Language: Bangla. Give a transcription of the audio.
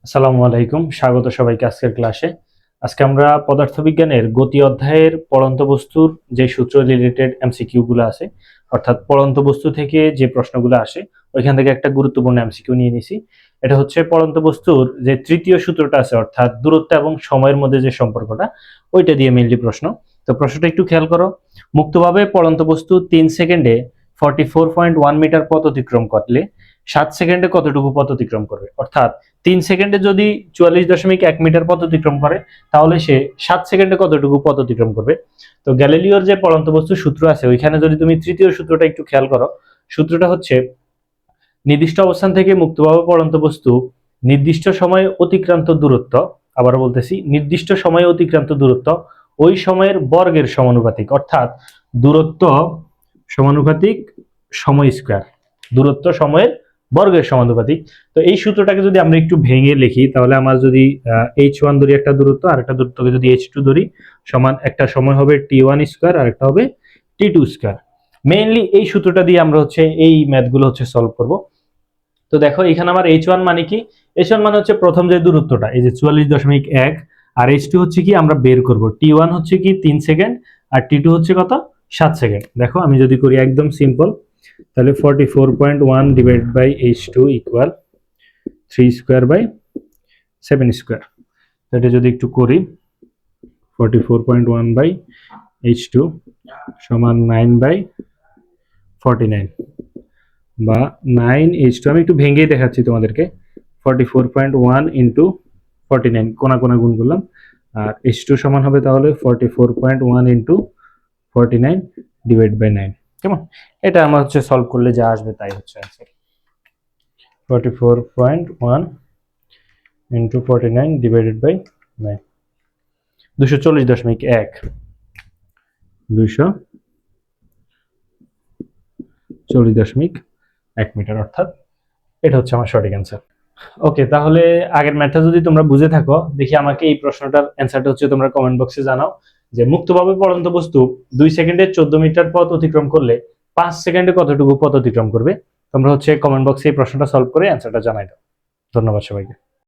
আসসালামু আলাইকুম, স্বাগত সবাইকে আজকের ক্লাসে। আজকে আমরা পদার্থবিজ্ঞানের গতি অধ্যায়ের পড়ন্ত বস্তুর যে সূত্র রিলেটেড এমসিকিউ গুলো আছে, অর্থাৎ পড়ন্ত বস্তু থেকে যে প্রশ্নগুলো আসে ওইখান থেকে একটা গুরুত্বপূর্ণ এমসিকিউ নিয়ে নিছি। এটা হচ্ছে পড়ন্ত বস্তুর যে তৃতীয় সূত্রটা আছে, অর্থাৎ দূরত্ব এবং সময়ের মধ্যে যে সম্পর্কটা, ওইটা দিয়ে মেইনলি প্রশ্ন। তো প্রশ্নটা একটু খেয়াল করো। মুক্তভাবে পড়ন্ত বস্তু 3 সেকেন্ডে 44.1 মিটার পথ অতিক্রম করলে 7 সেকেন্ডে কতটুকু পথ অতিক্রম করবে? অর্থাৎ 3 সেকেন্ডে যদি 44.1 মিটার পথ অতিক্রম করে, তাহলে সে 7 সেকেন্ডে কতটুকু পথ অতিক্রম করবে? তো গ্যালিলিওর যে পড়ন্ত বস্তু সূত্র আছে, ওইখানে যদি তুমি তৃতীয় সূত্রটা একটু খেয়াল করো, সূত্রটা হচ্ছে নির্দিষ্ট অবস্থান থেকে মুক্তভাবে পড়ন্ত বস্তু নির্দিষ্ট সময়ে অতিক্রান্ত দূরত্ব, আবার বলতেছি নির্দিষ্ট সময়ে অতিক্রান্ত দূরত্ব ওই সময়ের বর্গের সমানুপাতিক, অর্থাৎ দূরত্ব সমানুপাতিক সময় স্কয়ার, দূরত্ব সময়ের বর্গের সমানুপাতিক। তো এই সূত্রটাকে যদি আমরা একটু ভেঙে লিখি, তাহলে আমার যদি h1 ধরি একটা দূরত্ব, আর একটা দূরত্বকে যদি h2 ধরি, সমান একটা সময় হবে t1 স্কয়ার আর একটা হবে t2 স্কয়ার। মেইনলি এই সূত্রটা দিয়ে আমরা হচ্ছে এই ম্যাথগুলো হচ্ছে সলভ করব। তো দেখো এখানে আমার h1 মানে কি? h1 মানে হচ্ছে প্রথম যে দূরত্বটা, এই যে 44.1, আর h2 হচ্ছে কি আমরা বের করব, t1 হচ্ছে কি 3 সেকেন্ড আর t2 হচ্ছে কত 7 সেকেন্ড। দেখো আমি যদি করি একদম সিম্পল, তাহলে 44.1 divide by h2 equal 3 square by 7 square. এটা যদি একটু করি, 44.1 বাই h2 সমান 9 বাই 49, বা 9h2, আমি একটু ভেঙেই দেখাচ্ছি তোমাদেরকে। 44.1 ইন্টু 49 কোনা কোনা গুণ করলাম, আর h2 সমান হবে তাহলে 44.1 ইন্টু 49 ডিভাইড বাই 9। কেমন? এটা আমার হচ্ছে সলভ করলে যা আসবে তাই হচ্ছে answer. 44.1 into 49 divided by 9, 240.1, 240.1 metre, অর্থাৎ এটা হচ্ছে আমার সঠিক অ্যান্সার। ওকে, তাহলে আগের ম্যাথটা যদি তোমরা বুঝে থাকো, দেখি আমাকে এই প্রশ্নটার অ্যান্সারটা হচ্ছে তোমরা কমেন্ট বক্সে জানাও, যে মুক্তভাবে পড়ন্ত বস্তু 2 সেকেন্ডে 14 মিটার পথ অতিক্রম করলে 5 সেকেন্ডে কতটুকু পথ অতিক্রম করবে? তোমরা হচ্ছে কমেন্ট বক্সে এই প্রশ্নটা সলভ করে অ্যান্সারটা জানাই দাও। ধন্যবাদ সবাইকে।